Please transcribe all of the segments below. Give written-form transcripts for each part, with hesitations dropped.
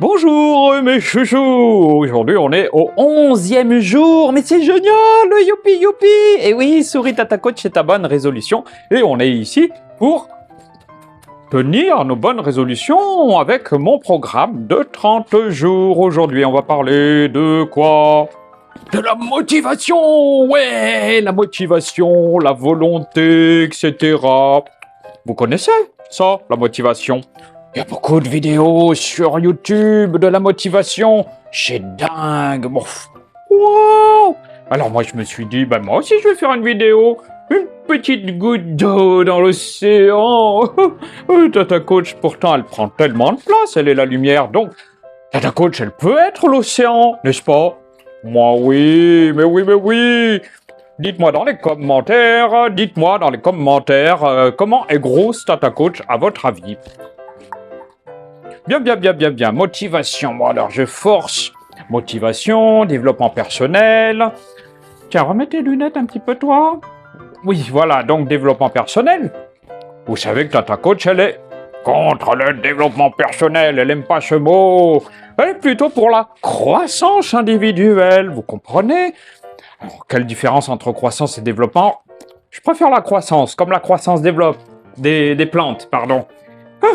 Bonjour mes chouchous. Aujourd'hui on est au 11e jour, mais c'est génial, youpi youpi. Et oui, souris tata coach, c'est ta bonne résolution. Et on est ici pour tenir nos bonnes résolutions avec mon programme de 30 jours. Aujourd'hui on va parler de quoi? De la motivation. Ouais, la motivation, la volonté, etc. Vous connaissez ça, la motivation? Il y a beaucoup de vidéos sur YouTube de la motivation. C'est dingue. Bon, wow. Alors moi je me suis dit, moi aussi je vais faire une vidéo. Une petite goutte d'eau dans l'océan. Tata Coach, pourtant elle prend tellement de place, elle est la lumière. Donc, Tata Coach, elle peut être l'océan, n'est-ce pas? Moi oui, mais oui. Dites-moi dans les commentaires, comment est grosse Tata Coach à votre avis? Bien. Motivation. Bon, alors, je force. Motivation, développement personnel. Tiens, remets tes lunettes un petit peu, toi. Oui, voilà, donc développement personnel. Vous savez que Tata Coach, elle est contre le développement personnel. Elle n'aime pas ce mot. Elle est plutôt pour la croissance individuelle. Vous comprenez? Alors, quelle différence entre croissance et développement? Je préfère la croissance, comme la croissance des plantes, pardon.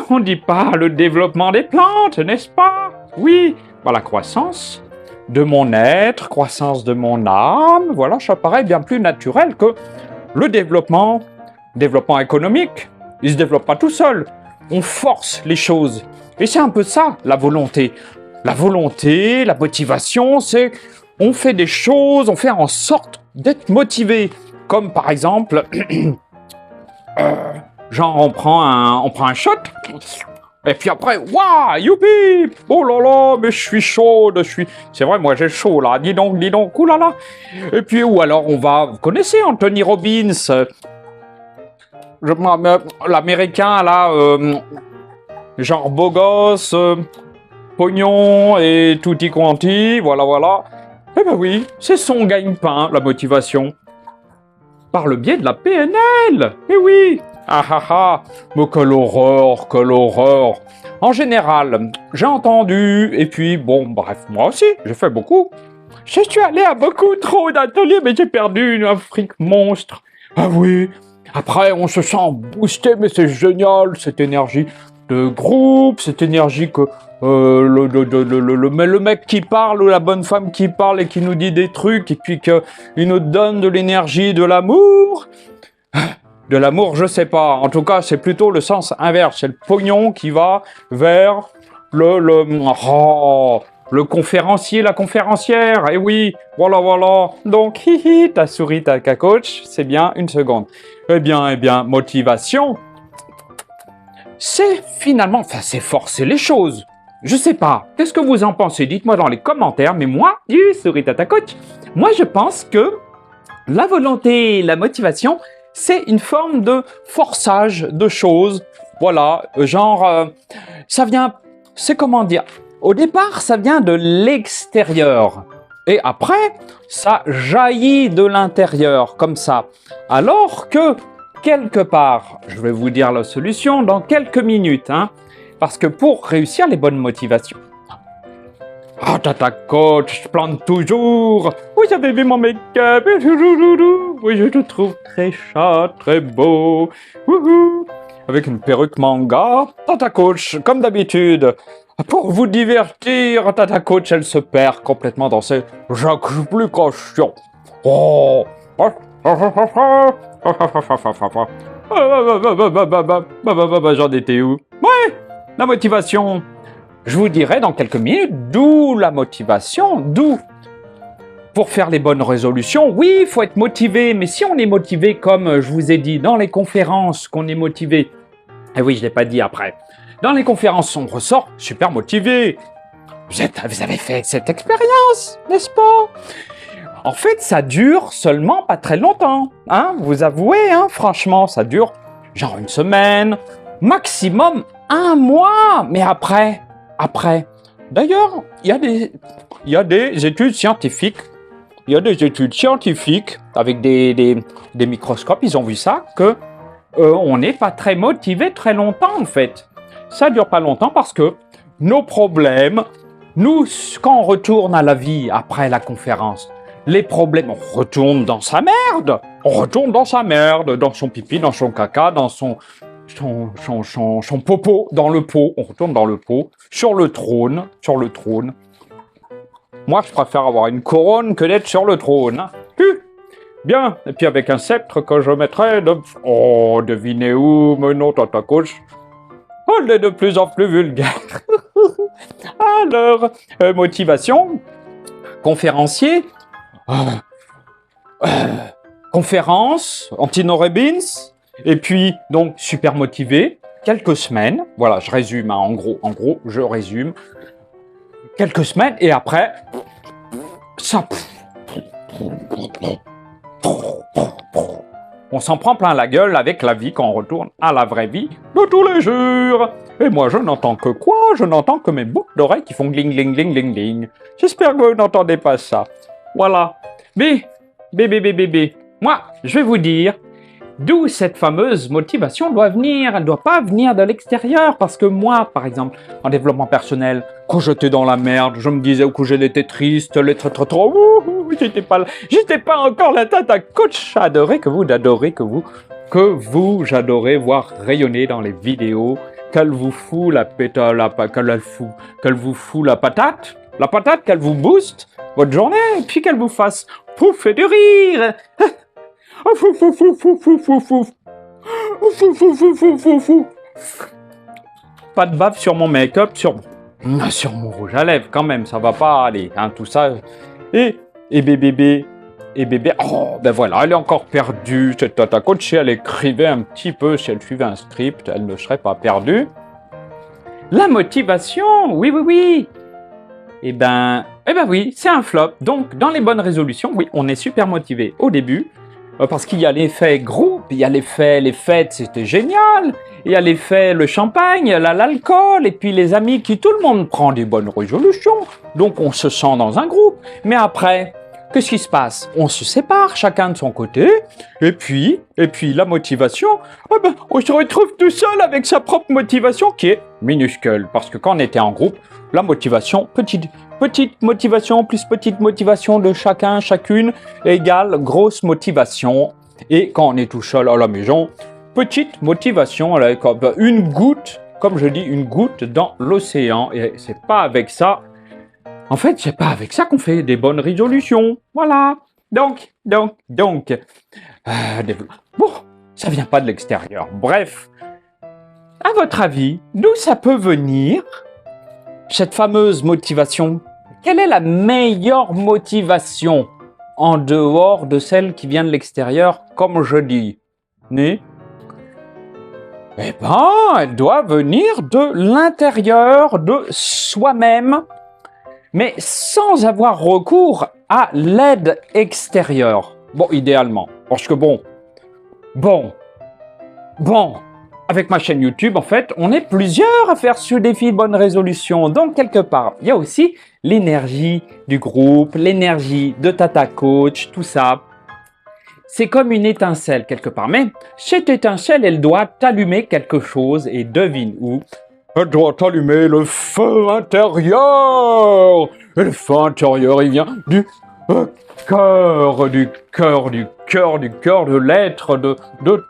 On ne dit pas le développement des plantes, n'est-ce pas? Oui, la croissance de mon être, croissance de mon âme, voilà, ça paraît bien plus naturel que le développement économique. Il ne se développe pas tout seul. On force les choses. Et c'est un peu ça, la volonté. La volonté, la motivation, c'est on fait des choses, on fait en sorte d'être motivé. Comme par exemple... genre, on prend un shot, et puis après, waouh, youpi, oh là là, mais je suis chaude, C'est vrai, moi j'ai chaud là, dis donc, oulala. Et puis, ou alors vous connaissez Anthony Robbins, l'américain là, genre beau gosse, pognon et tutti quanti, voilà. Eh ben oui, c'est son gagne-pain, la motivation. Par le biais de la PNL, eh oui. Mais quelle horreur. En général, j'ai entendu, et puis bref, moi aussi, j'ai fait beaucoup. Je suis allé à beaucoup trop d'ateliers, mais j'ai perdu un fric monstre. Ah oui, après on se sent boosté, mais c'est génial, cette énergie de groupe, cette énergie que le mec qui parle ou la bonne femme qui parle et qui nous dit des trucs, et puis qu'il nous donne de l'énergie, de l'amour. De l'amour, je sais pas. En tout cas, c'est plutôt le sens inverse. C'est le pognon qui va vers le conférencier, la conférencière. Et oui, voilà. Donc, ta souris, ta coach, c'est bien une seconde. Eh bien, motivation, c'est finalement, c'est forcer les choses. Je sais pas. Qu'est-ce que vous en pensez? Dites-moi dans les commentaires. Mais moi, souris, ta coach, moi, je pense que la volonté, la motivation, c'est une forme de forçage de choses. Voilà, ça vient, c'est comment dire, au départ, ça vient de l'extérieur. Et après, ça jaillit de l'intérieur, comme ça. Alors que, quelque part, je vais vous dire la solution dans quelques minutes, parce que pour réussir les bonnes motivations, Tata Coach, je plante toujours. Oui, j'avais vu mon make-up. Oui, je te trouve très chat, très beau. Avec une perruque manga. Tata Coach, comme d'habitude. Pour vous divertir, Tata Coach, elle se perd complètement dans ses explications. J'en étais où? Ouais, la motivation. Je vous dirai dans quelques minutes d'où la motivation, pour faire les bonnes résolutions. Oui, il faut être motivé, mais si on est motivé, comme je vous ai dit dans les conférences qu'on est motivé, et oui, je ne l'ai pas dit après, dans les conférences, on ressort super motivé. Vous avez fait cette expérience, n'est-ce pas? En fait, ça dure seulement pas très longtemps, vous avouez, franchement, ça dure genre une semaine, maximum 1 mois, mais après, d'ailleurs, il y a des études scientifiques. Il y a des études scientifiques avec des microscopes. Ils ont vu ça, que on n'est pas très motivé très longtemps, en fait. Ça dure pas longtemps parce que nos problèmes, nous, quand on retourne à la vie après la conférence, les problèmes, on retourne dans sa merde. On retourne dans sa merde, dans son pipi, dans son caca, dans son popo, dans le pot. On retourne dans le pot, sur le trône. Moi, je préfère avoir une couronne que d'être sur le trône. Hein. Bien, et puis avec un sceptre que je mettrai de... Oh, devinez où, mais non, tata coach. On est de plus en plus vulgaire. Alors, motivation, conférencier, conférence, Antino Robbins, et puis, donc, super motivé, quelques semaines, voilà, je résume, hein, en gros, je résume, quelques semaines, et après, ça... On s'en prend plein la gueule avec la vie quand on retourne à la vraie vie de tous les jours. Et moi, je n'entends que quoi? Je n'entends que mes boucles d'oreilles qui font gling, gling, gling, gling, gling. J'espère que vous n'entendez pas ça. Voilà. Moi, je vais vous dire d'où cette fameuse motivation doit venir. Elle ne doit pas venir de l'extérieur. Parce que moi, par exemple, en développement personnel, quand j'étais dans la merde, je me disais que j'étais triste, j'étais pas encore la tata coach. J'adorais j'adorez voir rayonner dans les vidéos, qu'elle vous fout qu'elle vous fout la patate, qu'elle vous booste votre journée, et puis qu'elle vous fasse pouf et du rire. Pas de bave sur mon make-up, sur mon rouge à lèvres quand même, ça va pas aller, hein, tout ça. Et bébé, oh, ben voilà, elle est encore perdue, cette tata coach, si elle écrivait un petit peu, si elle suivait un script, elle ne serait pas perdue. La motivation, oui. Eh ben oui, c'est un flop. Donc, dans les bonnes résolutions, oui, on est super motivé au début, parce qu'il y a l'effet groupe, il y a l'effet, les fêtes, c'était génial, il y a l'effet, le champagne, l'alcool, et puis les amis qui, tout le monde prend des bonnes résolutions, donc on se sent dans un groupe. Mais après, qu'est-ce qui se passe? On se sépare, chacun de son côté, et puis la motivation, on se retrouve tout seul avec sa propre motivation qui est minuscule, parce que quand on était en groupe, la motivation, petite motivation plus petite motivation de chacune égale grosse motivation. Et quand on est tout seul à la maison, petite motivation, comme une goutte, comme je dis, une goutte dans l'océan. Et c'est pas avec ça. En fait, c'est pas avec ça qu'on fait des bonnes résolutions. Voilà. Donc. Bon, ça vient pas de l'extérieur. Bref. À votre avis, d'où ça peut venir, cette fameuse motivation? Quelle est la meilleure motivation en dehors de celle qui vient de l'extérieur, comme je dis? Eh ben, elle doit venir de l'intérieur de soi-même, mais sans avoir recours à l'aide extérieure. Bon, idéalement. Parce que bon. Avec ma chaîne YouTube, en fait, on est plusieurs à faire ce défi de bonne résolution. Donc, quelque part, il y a aussi l'énergie du groupe, l'énergie de Tata Coach, tout ça. C'est comme une étincelle, quelque part. Mais cette étincelle, elle doit allumer quelque chose. Et devine où? Elle doit allumer le feu intérieur. Et le feu intérieur, il vient du cœur de l'être de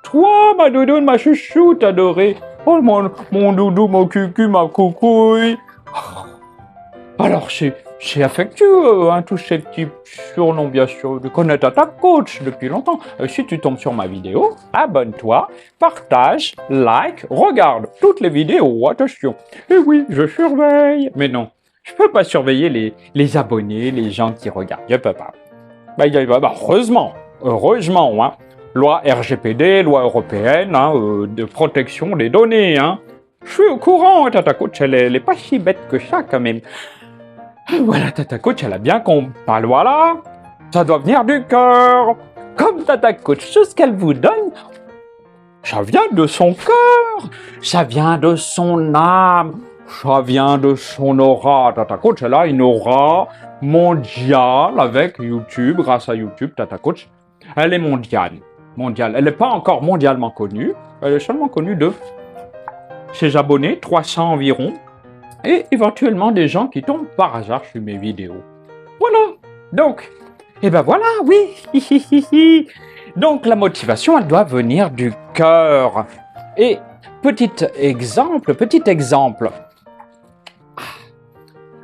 toi, ma doudoune, ma chouchoute adorée. Oh, mon doudou, mon cucu, ma coucouille. Alors, c'est affectueux, hein, tous ces petits surnoms, bien sûr, de connaître Tata Coach depuis longtemps. Si tu tombes sur ma vidéo, abonne-toi, partage, like, regarde toutes les vidéos, attention. Et oui, je surveille. Mais non, je peux pas surveiller les abonnés, les gens qui regardent, je peux pas. Heureusement, hein. Loi RGPD, loi européenne, hein, de protection des données, hein. Je suis au courant, Tata Coach, elle est pas si bête que ça, quand même. Voilà, Tata Coach, elle a bien compris. Voilà, ça doit venir du cœur. Comme Tata Coach, tout ce qu'elle vous donne, ça vient de son cœur, ça vient de son âme, ça vient de son aura. Tata Coach, elle a une aura mondiale avec YouTube, grâce à YouTube, Tata Coach. Elle est mondiale. Elle n'est pas encore mondialement connue, elle est seulement connue de ses abonnés, 300 environ. et éventuellement des gens qui tombent par hasard sur mes vidéos. Voilà, donc, et ben voilà, oui. Donc la motivation, elle doit venir du cœur. Et petit exemple,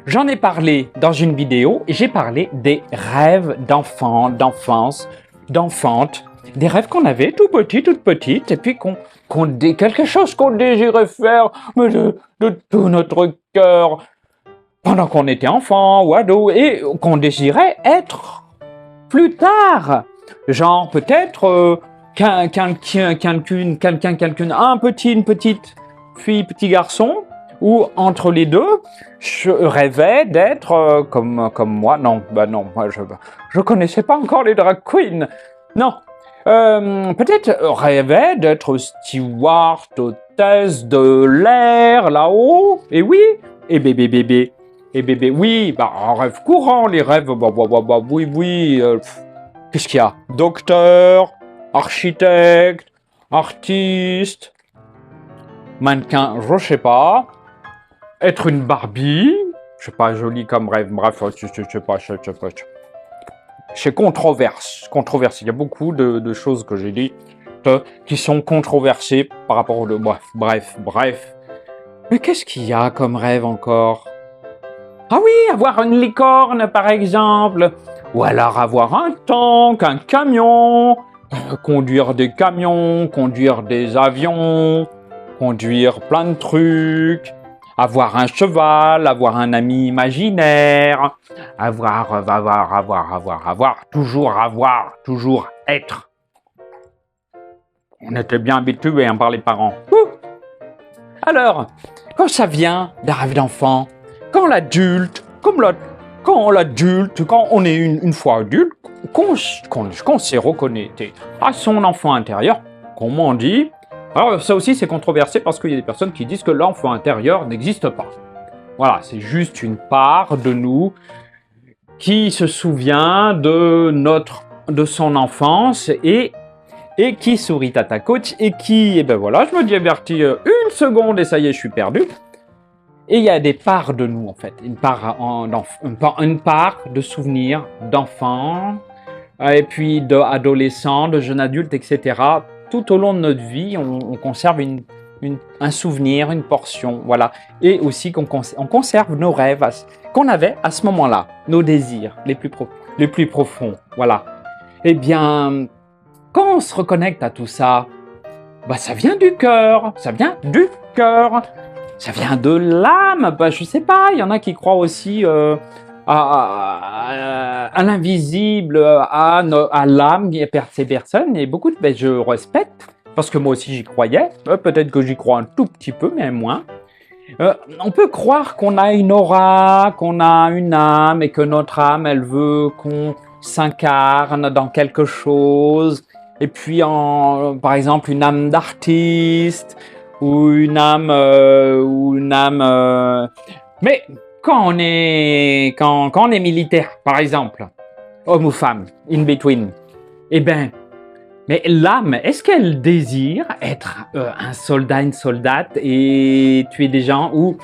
j'en ai parlé dans une vidéo, et j'ai parlé des rêves d'enfants, d'enfance, d'enfante, des rêves qu'on avait tout petits, toutes petites, et puis quelque chose qu'on désirait faire, mais de tout notre cœur, pendant qu'on était enfant ou ado, et qu'on désirait être plus tard. Genre peut-être une petite fille, petit garçon, ou entre les deux, je rêvais d'être comme moi. Non, moi je connaissais pas encore les drag queens. Non, peut-être rêvais d'être steward, hôtesse de l'air là-haut. Et oui, et bébé. Et bébé, oui, un rêve courant, les rêves, oui. Qu'est-ce qu'il y a? Docteur, architecte, artiste, mannequin, je sais pas. Être une Barbie, je sais pas, joli comme rêve, bref, je sais pas. C'est controversé. Il y a beaucoup de choses que j'ai dites qui sont controversées par rapport au... Bref. Mais qu'est-ce qu'il y a comme rêve encore? Ah oui, avoir une licorne, par exemple. Ou alors avoir un tank, un camion, conduire des camions, conduire des avions, conduire plein de trucs, avoir un cheval, avoir un ami imaginaire, toujours être. On était bien habitués par les parents. Alors, quand ça vient d'un rêve d'enfant, quand on est une fois adulte, qu'on s'est reconnecté à son enfant intérieur, comme on dit. Alors ça aussi c'est controversé parce qu'il y a des personnes qui disent que l'enfant intérieur n'existe pas. Voilà, c'est juste une part de nous qui se souvient de son enfance et qui sourit à ta coach et qui, et ben voilà, je me divertis une seconde et ça y est, je suis perdu. Et il y a des parts de nous, en fait. Une part de souvenirs d'enfants, et puis d'adolescents, de jeunes adultes, etc. Tout au long de notre vie, on conserve un souvenir, une portion, voilà. Et aussi on conserve nos rêves qu'on avait à ce moment-là, nos désirs les plus profonds, voilà. Eh bien, quand on se reconnecte à tout ça, ça vient du cœur, ça vient de l'âme, je sais pas, il y en a qui croient aussi à l'invisible, à l'âme qui est ces personnes, et beaucoup je respecte, parce que moi aussi j'y croyais, peut-être que j'y crois un tout petit peu, mais moins. On peut croire qu'on a une aura, qu'on a une âme, et que notre âme, elle veut qu'on s'incarne dans quelque chose, et puis par exemple une âme d'artiste, ou une âme, mais quand on est militaire, par exemple, homme ou femme, in between, eh ben, mais l'âme, est-ce qu'elle désire être un soldat, une soldate et tuer des gens, ou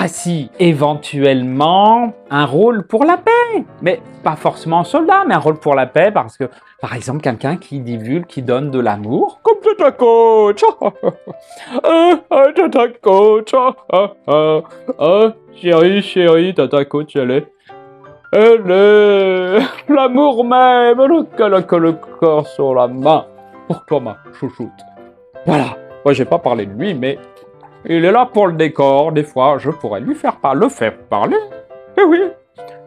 si, éventuellement, un rôle pour la paix, mais pas forcément un soldat, mais un rôle pour la paix, parce que, par exemple, quelqu'un qui divulgue, qui donne de l'amour, comme Tata Coach, Tata Coach, chérie, Tata Coach, elle est l'amour même, le corps sur la main, pour toi ma chouchoute. Voilà, moi j'ai pas parlé de lui, mais il est là pour le décor, des fois je pourrais le faire parler, eh oui.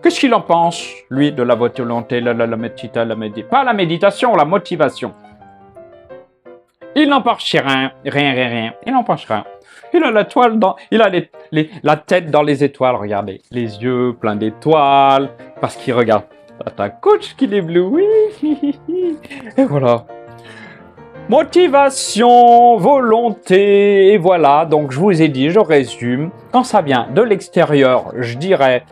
Qu'est-ce qu'il en pense, lui, de la volonté, pas la méditation, la motivation. Il n'en pense rien, il n'en pense rien. Il a la tête dans les étoiles, regardez, les yeux pleins d'étoiles, parce qu'il regarde ta coach qui l'éblouit, et voilà. Motivation, volonté, et voilà, donc je vous ai dit, je résume, quand ça vient de l'extérieur, je dirais,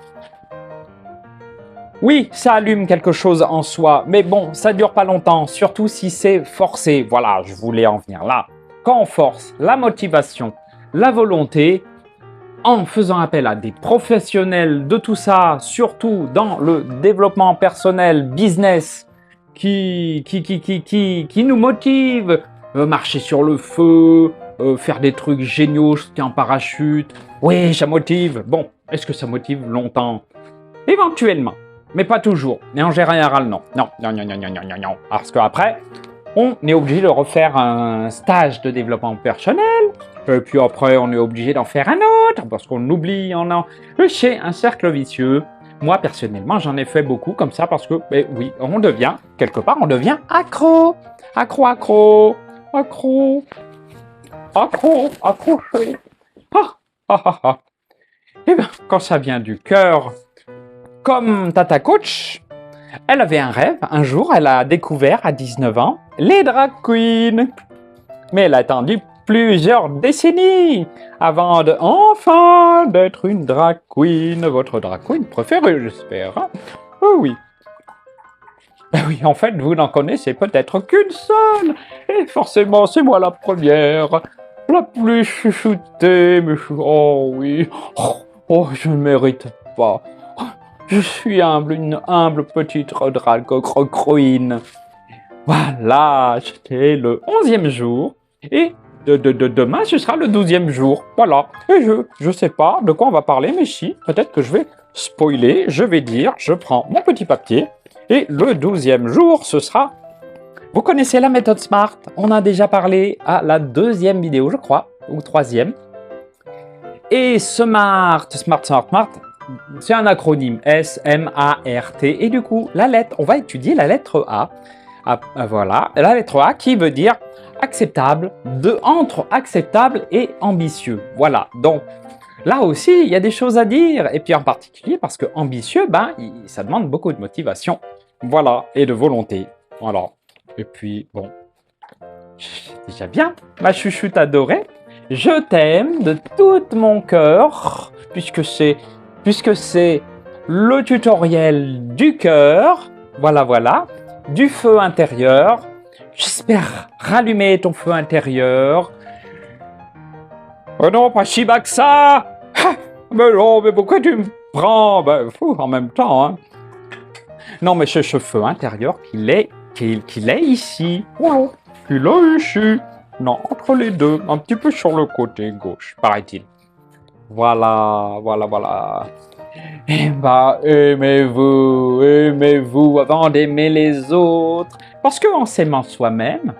oui, ça allume quelque chose en soi, mais bon, ça dure pas longtemps, surtout si c'est forcé, voilà, je voulais en venir là. Quand on force la motivation, la volonté, en faisant appel à des professionnels de tout ça, surtout dans le développement personnel, business, qui nous motive, marcher sur le feu, faire des trucs géniaux, sauter en parachute. Oui, ça motive. Bon, est-ce que ça motive longtemps? Éventuellement, mais pas toujours. Et en général, non. Non. Parce qu'après, on est obligé de refaire un stage de développement personnel. Et puis après, on est obligé d'en faire un autre parce qu'on oublie. C'est un cercle vicieux. Moi, personnellement, j'en ai fait beaucoup comme ça parce que, oui, on devient, quelque part, on devient accro. Accroché. Eh bien, quand ça vient du cœur, comme Tata Coach, elle avait un rêve. Un jour, elle a découvert à 19 ans les drag queens. Mais elle a attendu plusieurs décennies avant enfin d'être une drag queen. Votre drag queen préférée, j'espère. Hein? Oh oui. Oui, en fait, vous n'en connaissez peut-être qu'une seule. Et forcément, c'est moi la première. La plus chouchoutée. Mais oh oui. Oh, je ne mérite pas. Je suis humble, une humble petite drag queen. Voilà, c'était le 11e jour. Et demain, ce sera le 12e jour. Voilà. Et je sais pas de quoi on va parler, mais si, peut-être que je vais spoiler. Je vais dire, je prends mon petit papier. Et le 12e jour, ce sera... Vous connaissez la méthode SMART? On a déjà parlé à la 2e vidéo, je crois, ou 3e. Et SMART, c'est un acronyme, S-M-A-R-T. Et du coup, la lettre, on va étudier la lettre A. Voilà, la lettre A qui veut dire acceptable, entre acceptable et ambitieux. Voilà, donc là aussi, il y a des choses à dire. Et puis en particulier parce que ambitieux, ça demande beaucoup de motivation. Voilà, et de volonté. Voilà. Et puis, bon, c'est déjà bien. Ma chouchoute adorée, je t'aime de tout mon cœur, puisque c'est le tutoriel du cœur. Voilà, du feu intérieur. J'espère rallumer ton feu intérieur. Oh non, pas si bas que ça. Mais non, mais pourquoi tu me prends? En même temps, hein. Non, mais ce feu intérieur qu'il est ici. Voilà, qu'il est ici. Non, entre les deux, un petit peu sur le côté gauche, paraît-il. Voilà. Eh aimez-vous avant d'aimer les autres. Parce qu'en s'aimant soi-même,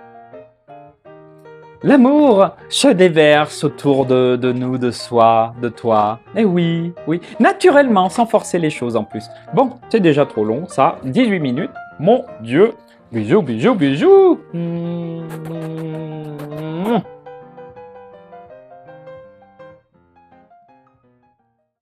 l'amour se déverse autour de nous, de soi, de toi. Et oui, naturellement, sans forcer les choses en plus. Bon, c'est déjà trop long, ça. 18 minutes. Mon Dieu. Bisous.